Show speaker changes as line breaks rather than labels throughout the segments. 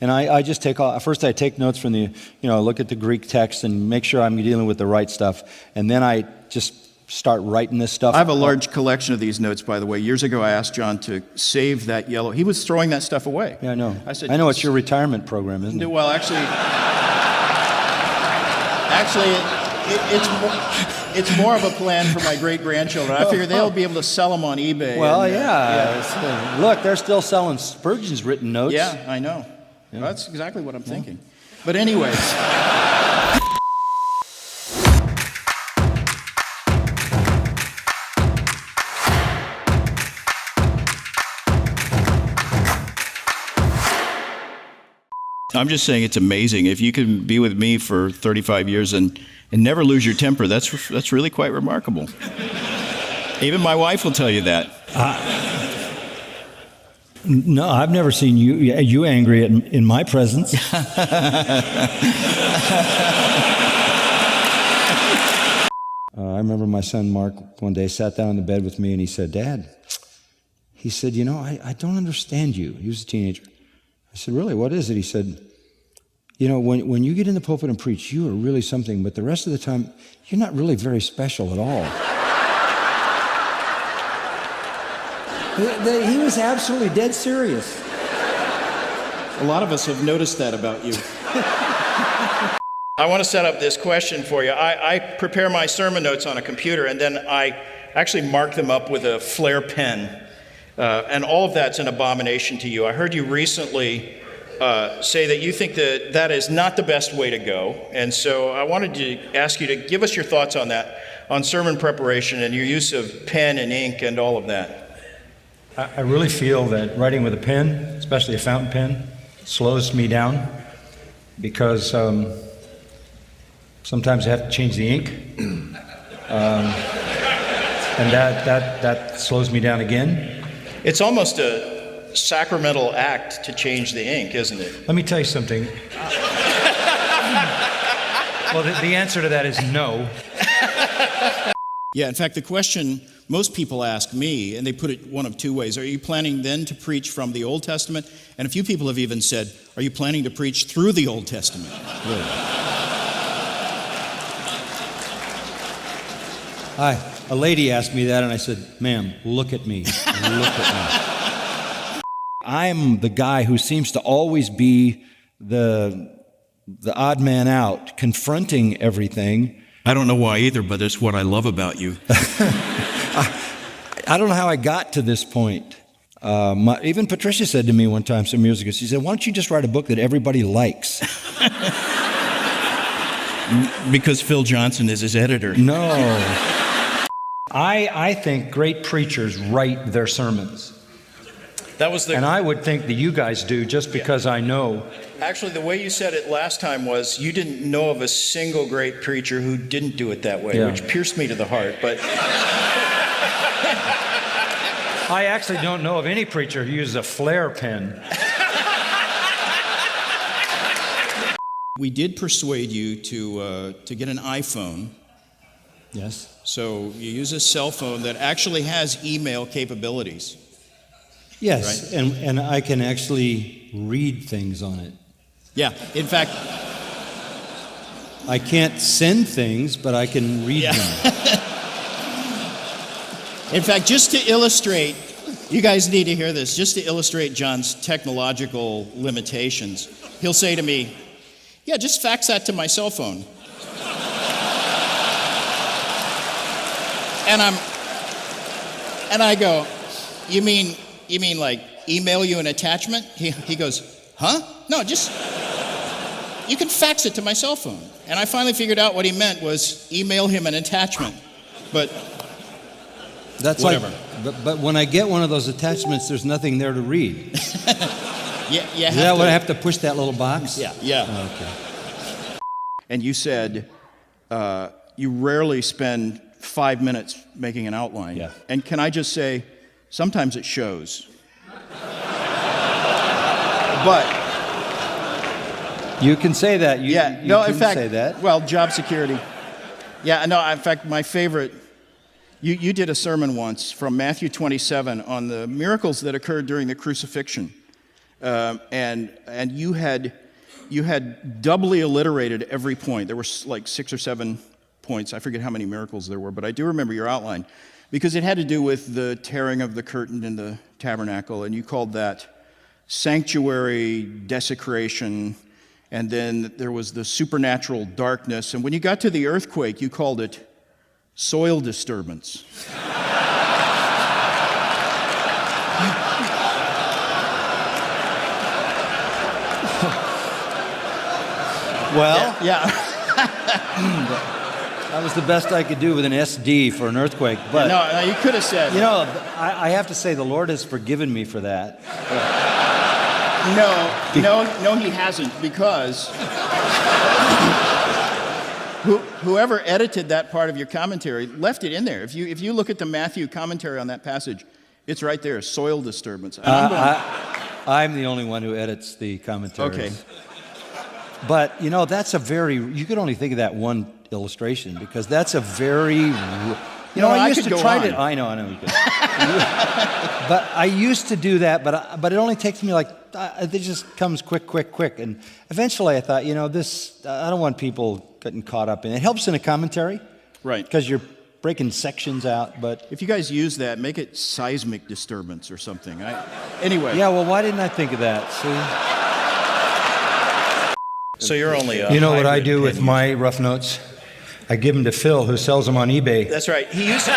And I just first I take notes from look at the Greek text and make sure I'm dealing with the right stuff. And then I just start writing this stuff.
I have a large collection of these notes, by the way. Years ago, I asked John to save that yellow. He was throwing that stuff away.
Yeah, I know.
I know
it's your retirement program, isn't it?
Well, actually, it's more of a plan for my great-grandchildren. I figure they'll be able to sell them on eBay.
Well, look, they're still selling Spurgeon's written notes.
Yeah, I know. Yeah. Well, that's exactly what I'm thinking. But anyways... I'm just saying it's amazing. If you can be with me for 35 years and never lose your temper, that's really quite remarkable. Even my wife will tell you that.
No, I've never seen you angry in my presence. I remember my son Mark one day sat down in the bed with me and he said, "Dad," he said, I don't understand you. He was a teenager. I said, "Really, what is it?" He said, when you get in the pulpit and preach, you are really something, but the rest of the time, you're not really very special at all. He was absolutely dead serious.
A lot of us have noticed that about you. I want to set up this question for you. I prepare my sermon notes on a computer, and then I actually mark them up with a Flair pen. And all of that's an abomination to you. I heard you recently say that you think that is not the best way to go. And so I wanted to ask you to give us your thoughts on that, on sermon preparation and your use of pen and ink and all of that.
I really feel that writing with a pen, especially a fountain pen, slows me down because sometimes I have to change the ink. And that slows me down again.
It's almost a sacramental act to change the ink, isn't it?
Let me tell you something. Well, the answer to that is no.
Yeah, in fact, the question most people ask me, and they put it one of two ways: are you planning then to preach from the Old Testament? And a few people have even said, are you planning to preach through the Old Testament? Really?
Hi. A lady asked me that, and I said, "Ma'am, look at me. Look at me." I'm the guy who seems to always be the odd man out, confronting everything.
I don't know why either, but it's what I love about you.
I don't know how I got to this point. Even Patricia said to me one time some years ago, she said, "Why don't you just write a book that everybody likes?"
Because Phil Johnson is his editor.
No. I think great preachers write their sermons. And I would think that you guys do, just because I know.
Actually, the way you said it last time was you didn't know of a single great preacher who didn't do it that way, which pierced me to the heart. But
I actually don't know of any preacher who uses a Flair pen.
We did persuade you to get an iPhone.
Yes.
So you use a cell phone that actually has email capabilities.
Yes, right? and I can actually read things on it.
Yeah, in fact...
I can't send things, but I can read them.
In fact, just to illustrate, you guys need to hear this, just to illustrate John's technological limitations, he'll say to me, "Yeah, just fax that to my cell phone." And I go, you mean like email you an attachment? He goes, "Huh? No, just, you can fax it to my cell phone." And I finally figured out what he meant was email him an attachment. But
that's
whatever.
But when I get one of those attachments, there's nothing there to read.
Yeah,
is that what I have to push that little box?
Yeah.
Oh, okay.
And you said you rarely spend 5 minutes making an outline.
Yeah.
And can I just say, sometimes it shows. But
you can say that. You
in fact,
say that.
Well, job security. Yeah, no, in fact, my favorite, you did a sermon once from Matthew 27 on the miracles that occurred during the crucifixion. and you had doubly alliterated every point. There were like 6 or 7 points. I forget how many miracles there were, but I do remember your outline, because it had to do with the tearing of the curtain in the tabernacle, and you called that sanctuary desecration, and then there was the supernatural darkness, and when you got to the earthquake, you called it soil disturbance.
Well,
Yeah.
that was the best I could do with an SD for an earthquake. But
No, you could have said.
you know, I have to say the Lord has forgiven me for that.
No, he hasn't, because whoever edited that part of your commentary left it in there. If you look at the Matthew commentary on that passage, it's right there, soil disturbance. And
I'm the only one who edits the commentaries.
Okay.
But, you know, you could only think of that one illustration, because that's a very, I used to try to, I know you could. But I used to do that, but it only takes me it just comes quick. And eventually I thought, I don't want people getting caught up in it. It helps in a commentary.
Right.
Because you're breaking sections out, but.
If you guys use that, make it seismic disturbance or something. Anyway.
Yeah, well, why didn't I think of that? See?
So you're only a
You know what I
hybrid
do with
pen
my rough notes? I give them to Phil, who sells them on eBay.
That's right. He used to.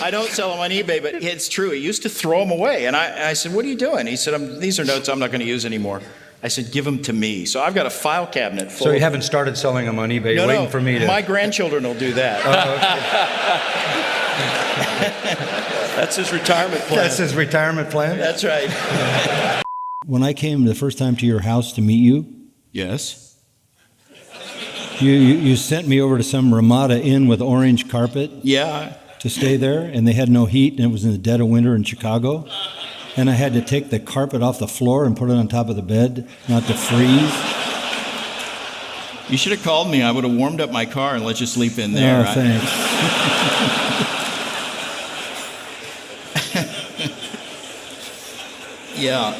I don't sell them on eBay, but it's true. He used to throw them away, and I said, "What are you doing?" He said, "These are notes I'm not going to use anymore." I said, "Give them to me." So I've got a file cabinet full.
So you haven't started selling them on eBay? You're waiting for me to.
My grandchildren will do that.
That's his retirement plan.
That's his retirement plan?
That's right.
When I came the first time to your house to meet you,
Yes.
you sent me over to some Ramada Inn with orange carpet
Yeah.
to stay there, and they had no heat, and it was in the dead of winter in Chicago. And I had to take the carpet off the floor and put it on top of the bed, not to freeze.
You should have called me. I would have warmed up my car and let you sleep in there.
Oh, thanks.
Yeah.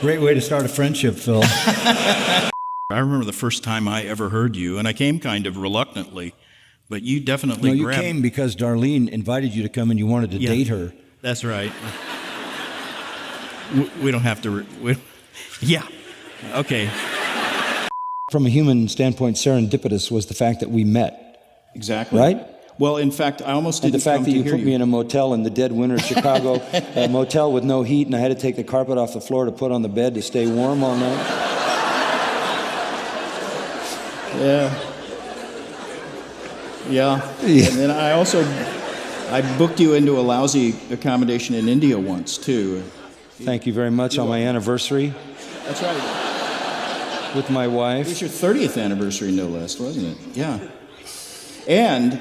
Great way to start a friendship, Phil.
I remember the first time I ever heard you, and I came kind of reluctantly, but you definitely
No, you
grabbed.
came because Darlene invited you to come and you wanted to date her.
That's right. We don't have to. Yeah. Okay.
From a human standpoint, serendipitous was the fact that we met,
Exactly.
right?
Well, in fact, I almost
And
didn't
the fact
come
that
to
you
hear
put me in a motel in the dead winter of Chicago, a motel with no heat, and I had to take the carpet off the floor to put on the bed to stay warm all night.
Yeah.
Yeah.
And then I booked you into a lousy accommodation in India once, too.
Thank you very much on my anniversary
That's right.
with my
It was
wife.
your 30th anniversary, no less, wasn't it? Yeah. And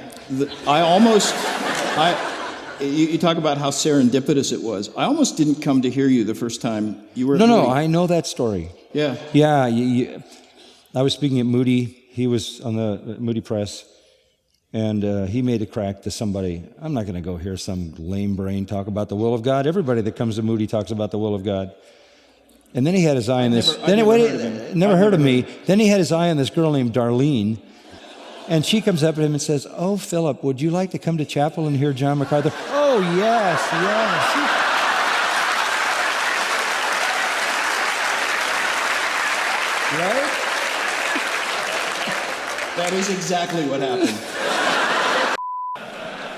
you talk about how serendipitous it was. I almost didn't come to hear you the first time you were at
No,
Moody.
I know that story.
Yeah.
Yeah, I was speaking at Moody. He was on the Moody Press, and he made a crack to somebody. I'm not going to go hear some lame brain talk about the will of God. Everybody that comes to Moody talks about the will of God. And then he had his eye on this. Never heard of me. Then he had his eye on this girl named Darlene, and she comes up to him and says, "Oh, Philip, would you like to come to chapel and hear John MacArthur?" Oh, yes. Right?
That is exactly what happened.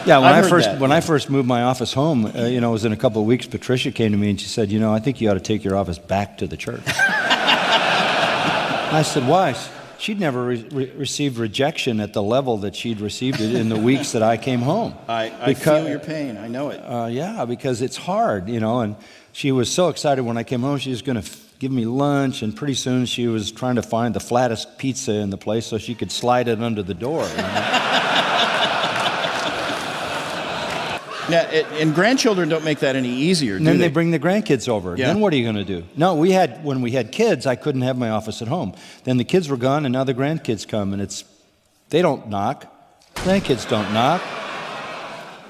Yeah,
I've heard that.
when I first moved my office home, it was in a couple of weeks, Patricia came to me and she said, I think you ought to take your office back to the church. I said, why? She'd never received rejection at the level that she'd received it in the weeks that I came home.
I feel your pain. I know it.
Yeah, because it's hard, and she was so excited when I came home. She was going to give me lunch, and pretty soon she was trying to find the flattest pizza in the place so she could slide it under the door.
Now, and grandchildren don't make that any easier,
And then they bring the grandkids over.
Yeah.
Then what are you going to do? No, when we had kids, I couldn't have my office at home. Then the kids were gone, and now the grandkids come, and they don't knock. Grandkids don't knock.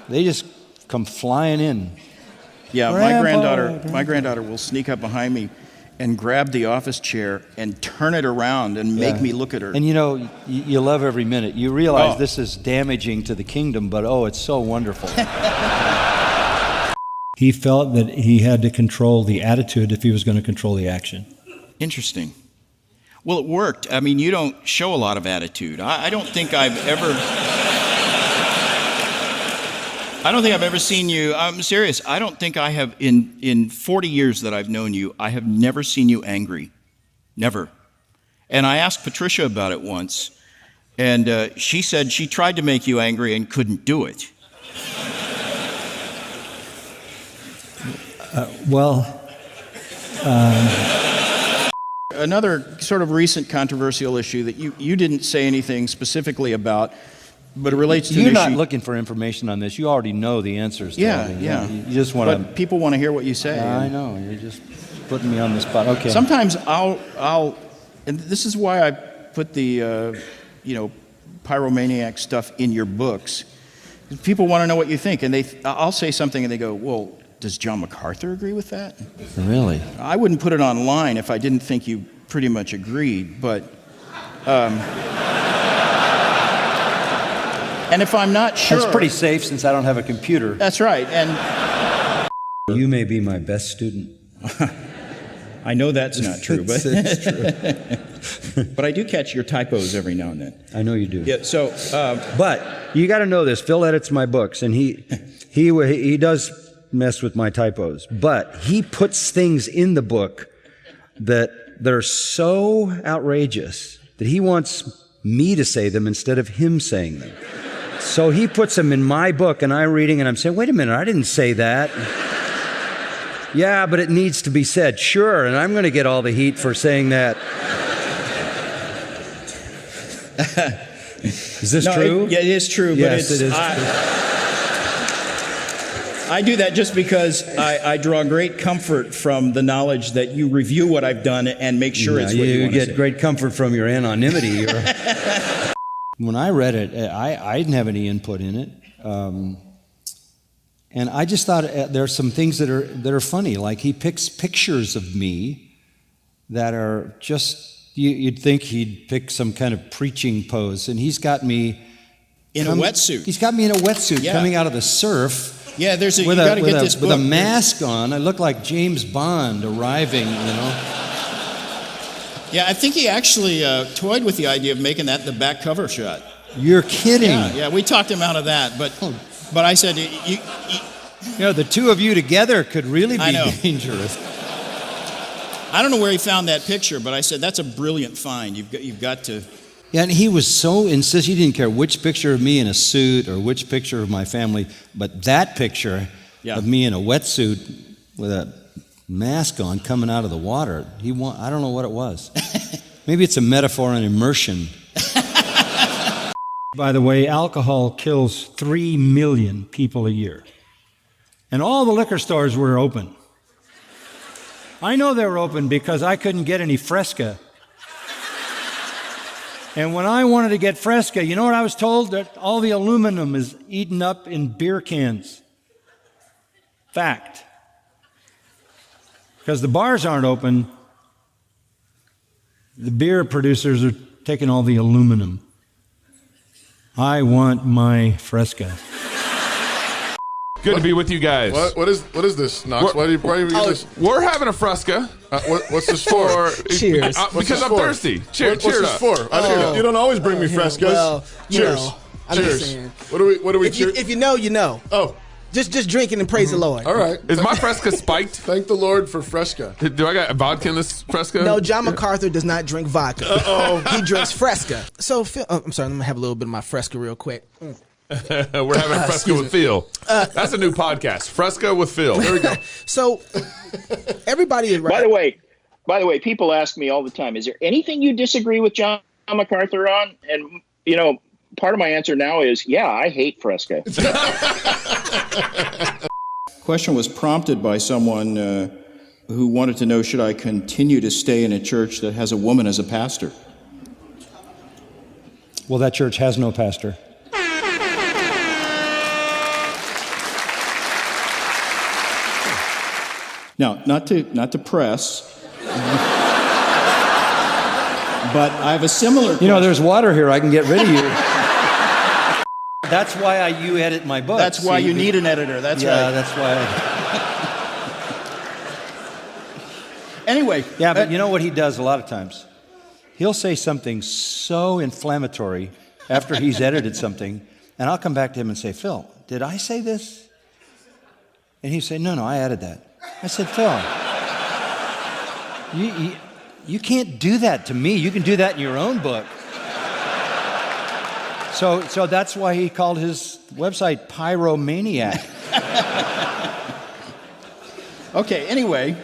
They just come flying in.
Yeah,
Grandpa.
my granddaughter will sneak up behind me and grab the office chair and turn it around and make me look at her.
And you know, you love every minute. You realize
Oh.
this is damaging to the kingdom, but it's so wonderful.
He felt that he had to control the attitude if he was going to control the action.
Interesting. Well, it worked. I mean, you don't show a lot of attitude. I don't think I've ever seen you. I'm serious. I don't think I have, in 40 years that I've known you, I have never seen you angry. Never. And I asked Patricia about it once, and she said she tried to make you angry and couldn't do it. Another sort of recent controversial issue that you didn't say anything specifically about, but it relates to
You're
an
not
issue.
looking for information on this. You already know the answers to
Yeah,
everything.
yeah.
You just want
But people want to hear what you say.
I know. You're just putting me on the spot. Okay.
Sometimes I'll, and this is why I put the, pyromaniac stuff in your books. People want to know what you think, and I'll say something, and they go, "Well, does John MacArthur agree with that?"
Really?
I wouldn't put it online if I didn't think you pretty much agreed, but. And if I'm not sure,
That's pretty safe since I don't have a computer.
That's right, and
You may be my best student.
I know that's not true, but
It's true.
but I do catch your typos every now and then.
I know you do.
Yeah. So.
But you got to know this. Phil edits my books, and he does mess with my typos. But he puts things in the book that are so outrageous that he wants me to say them instead of him saying them. So he puts them in my book, and I'm reading, and I'm saying, "Wait a minute, I didn't say that." "Yeah, but it needs to be said." "Sure, and I'm going to get all the heat for saying that." Is this true?
Yeah, it is true.
Yes,
but
it is
I do that just because I draw great comfort from the knowledge that you review what I've done and make sure it's what you want to
get
say.
great comfort from your anonymity. When I read it, I didn't have any input in it, and I just thought there are some things that are funny. Like he picks pictures of me that are just you'd think he'd pick some kind of preaching pose, and he's got me
In a wetsuit.
He's got me in a wetsuit
Yeah.
coming out of the surf.
Yeah, you got to get this book.
With a mask on. I look like James Bond arriving,
Yeah, I think he actually toyed with the idea of making that the back cover shot.
You're kidding.
Yeah, we talked him out of that, but I said,
The two of you together could really
I
be
know.
dangerous.
I don't know where he found that picture, but I said, that's a brilliant find. You've got to.
Yeah, and he was so insistent. He didn't care which picture of me in a suit or which picture of my family, but that picture of me in a wetsuit with a mask on coming out of the water. I don't know what it was. Maybe it's a metaphor on immersion.
By the way, alcohol kills 3 million people a year. And all the liquor stores were open. I know they were open because I couldn't get any Fresca. And when I wanted to get Fresca, you know what I was told? That all the aluminum is eaten up in beer cans. Fact. Because the bars aren't open, the beer producers are taking all the aluminum. I want my Fresca.
Good to be with you guys.
What is this, Knox? Why do you read this?
We're having a Fresca.
What's this for?
Cheers.
What's
Because
this
I'm
for?
thirsty. Cheers.
What's this for? You don't always bring me Frescas.
Well,
Cheers.
I'm just
Cheers.
saying.
What do we cheer?
If you know, you know.
Oh.
Just drink it and praise the Lord.
All right.
Is my Fresca spiked?
Thank the Lord for Fresca.
Do I got vodka in this Fresca?
No, John MacArthur does not drink vodka.
Uh-oh.
He drinks Fresca. So, Phil, I'm sorry, let me have a little bit of my Fresca real quick.
We're having Fresca with Phil. That's a new podcast. Fresca with Phil.
There we go.
So, everybody is right.
By the way, people ask me all the time, is there anything you disagree with John MacArthur on? And, part of my answer now is, yeah, I hate Fresca.
Question was prompted by someone who wanted to know, should I continue to stay in a church that has a woman as a pastor?
Well, that church has no pastor.
Now, not to press, but I have a similar question.
You know, there's water here. I can get rid of you. That's why you edit my books.
That's why you need an editor. That's right.
Yeah, that's why.
Anyway.
Yeah, but you know what he does a lot of times? He'll say something so inflammatory after he's edited something, and I'll come back to him and say, Phil, did I say this? And he'd say, no, I added that. I said, Phil, you can't do that to me. You can do that in your own book. So that's why he called his website Pyromaniac.
Okay, anyway.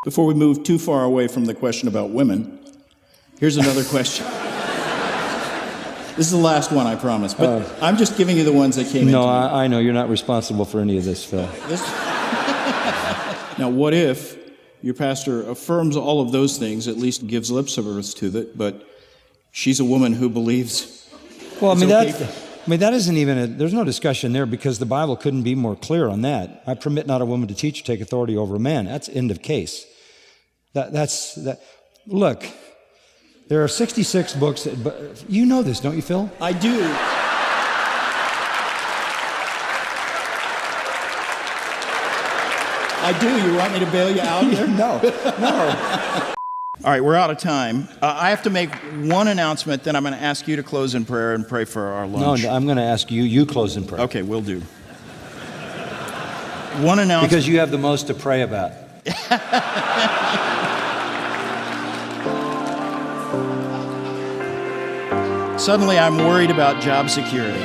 Before we move too far away from the question about women, here's another question. This is the last one, I promise, but I'm just giving you the ones that came in.
No, I know. You're not responsible for any of this, Phil.
Now, what if your pastor affirms all of those things, at least gives lip service to it, but she's a woman who believes.
Well, I mean, that isn't even there's no discussion there because the Bible couldn't be more clear on that. I permit not a woman to teach or take authority over a man. That's end of case. That's Look, there are 66 books. But you know this, don't you, Phil?
I do. I do. You want me to bail you out here?
No.
All right, we're out of time. I have to make one announcement, then I'm going to ask you to close in prayer and pray for our lunch.
No, I'm going to ask you close in prayer.
Okay, we'll do. One announcement.
Because you have the most to pray about.
Suddenly I'm worried about job security.